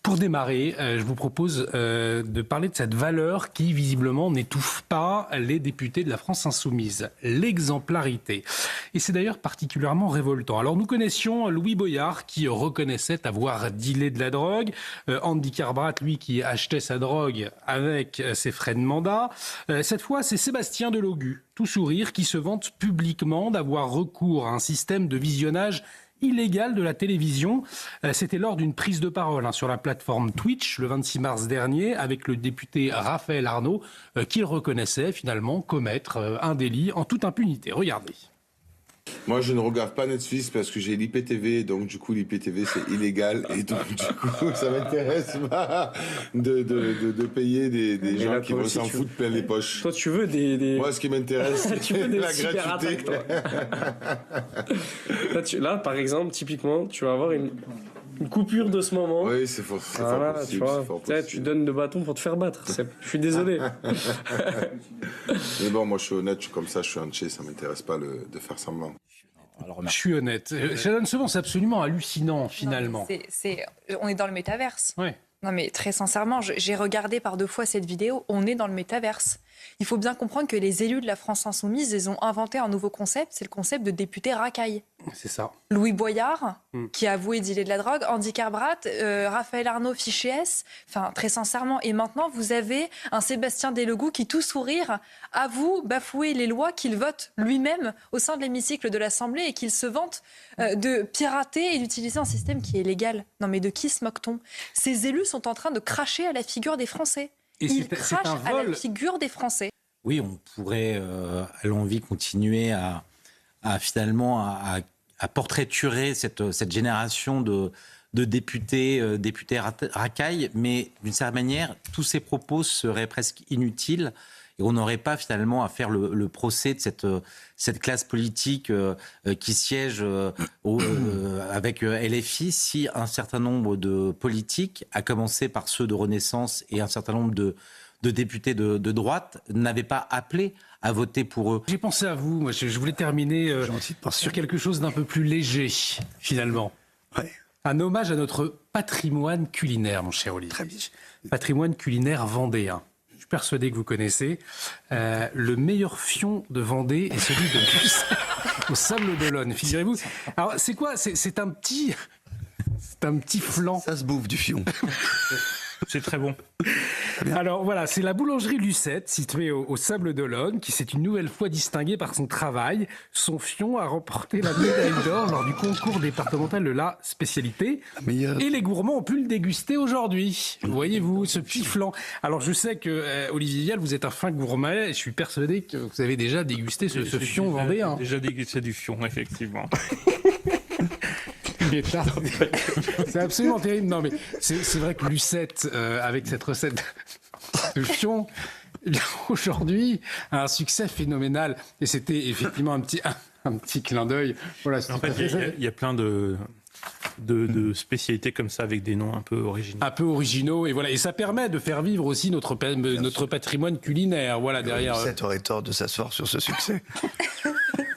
Pour démarrer, je vous propose de parler de cette valeur qui, visiblement, n'étouffe pas les députés de la France insoumise, l'exemplarité. Et c'est d'ailleurs particulièrement révoltant. Alors, nous connaissions Louis Boyard, qui reconnaissait avoir dealé de la drogue, Andy Carbrat, lui, qui achetait sa drogue avec ses frais de mandat. Cette fois, c'est Sébastien Delogu, tout sourire, qui se vante publiquement d'avoir recours à un système de visionnage illégal de la télévision. C'était lors d'une prise de parole sur la plateforme Twitch le 26 mars dernier avec le député Raphaël Arnaud qu'il reconnaissait finalement commettre un délit en toute impunité. Regardez. Moi, je ne regarde pas Netflix parce que j'ai l'IPTV, donc du coup, l'IPTV, c'est illégal. Et donc, du coup, ça m'intéresse pas de payer des gens qui vont s'en foutre plein les poches. Toi, tu veux des... Moi, ce qui m'intéresse, c'est la gratuité. Là, par exemple, typiquement, tu vas avoir une coupure de ce moment. Oui, c'est fort. Voilà, possible, tu donnes le bâton pour te faire battre. Je suis désolé. Mais bon, moi, je suis honnête, je suis comme ça, je suis entier, ça m'intéresse pas de faire semblant. Alors, je suis honnête. Shannon Sevon, c'est absolument hallucinant, finalement. On est dans le métaverse. Oui. Non, mais très sincèrement, j'ai regardé par 2 fois cette vidéo. On est dans le métaverse. Il faut bien comprendre que les élus de la France insoumise, ils ont inventé un nouveau concept. C'est le concept de député racaille. C'est ça. Louis Boyard, qui a avoué dealer de la drogue, Andy Carbrat, Raphaël Arnaud, fiché S. Enfin, très sincèrement. Et maintenant, vous avez un Sébastien Delogu qui, tout sourire, avoue bafouer les lois qu'il vote lui-même au sein de l'hémicycle de l'Assemblée et qu'il se vante de pirater et d'utiliser un système qui est légal. Non, mais de qui se moque-t-on ? Ces élus sont en train de cracher à la figure des Français. Ils crachent à la figure des Français. Oui, on pourrait, à l'envie, continuer à portraiturer cette génération de députés racailles, mais d'une certaine manière, tous ces propos seraient presque inutiles et on n'aurait pas finalement à faire le procès de cette classe politique qui siège avec LFI si un certain nombre de politiques, à commencer par ceux de Renaissance et un certain nombre de députés de droite, n'avaient pas appelé à voter pour eux. J'ai pensé à vous. Moi, je voulais terminer sur quelque chose d'un peu plus léger, finalement. Ouais. Un hommage à notre patrimoine culinaire, mon cher Olivier. Très bien. Patrimoine culinaire vendéen. Je suis persuadé que vous connaissez. Le meilleur fion de Vendée est celui de Lucé au Sable d'Olonne. Figurez-vous. Alors, c'est quoi ? C'est un petit flan. Ça se bouffe du fion. C'est très bon. Alors voilà, c'est la boulangerie Lucette, située au Sable d'Olonne, qui s'est une nouvelle fois distinguée par son travail. Son fion a remporté la médaille d'or lors du concours départemental de la spécialité. Et les gourmands ont pu le déguster aujourd'hui. Voyez-vous, ce petit flan. Alors je sais que, Olivier Vial, vous êtes un fin gourmet, et je suis persuadé que vous avez déjà dégusté ce fion vendéen. Déjà dégusté du fion, effectivement. C'est absolument terrible. Non, mais c'est vrai que Lucette, avec cette recette de fion, aujourd'hui, a un succès phénoménal. Et c'était effectivement un petit clin d'œil. Voilà, en fait, il y a plein de spécialités comme ça avec des noms un peu originaux. Un peu originaux, et voilà. Et ça permet de faire vivre aussi notre patrimoine culinaire. Voilà, derrière. Lucette aurait tort de s'asseoir sur ce succès.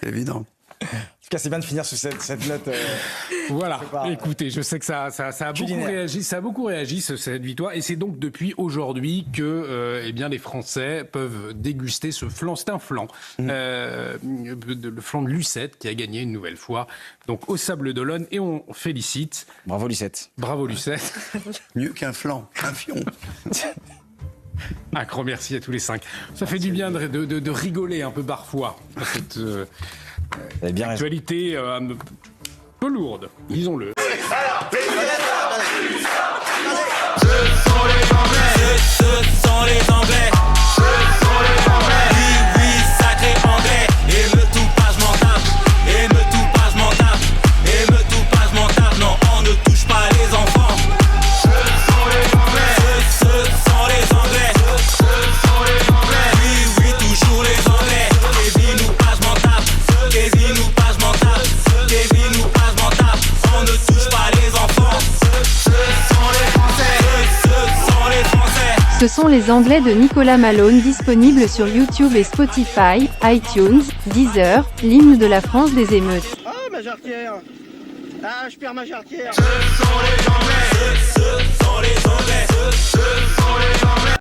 Évident. En tout cas, c'est bien de finir sur cette note. Voilà, écoutez, je sais que ça a beaucoup réagi, cette victoire. Et c'est donc depuis aujourd'hui que les Français peuvent déguster ce flan. C'est un flan, le flan de Lucette qui a gagné une nouvelle fois donc au Sable d'Olonne. Et on félicite. Bravo Lucette. Bravo Lucette. Mieux qu'un flan, un fion. Un grand merci à tous les 5. Ça fait du bien de rigoler un peu parfois dans cette actualité un peu lourde, disons-le. Ce sont les Anglais. Oui, sacré Anglais. Et me tout pas, je m'en tape. Et me tout pas, je m'en tape. Et me tout pas, je m'en tape. Non, on ne touche pas les enfants. Ce sont les Anglais. Ce sont les Anglais. Ce sont les Anglais. Oui, toujours les Anglais. Kevin ou pas, je m'en tape. Kevin ou pas, je m'en tape. Kevin ou pas, je m'en tape. On ne touche pas les enfants. Ce sont les Français. Ce sont les Français. Ce sont les Anglais de Nicolas Malone, disponibles sur YouTube et Spotify, iTunes, Deezer, l'hymne de la France des émeutes. Ah, ma jarretière. Ah, je perds ma jarretière. Ce sont les Anglais.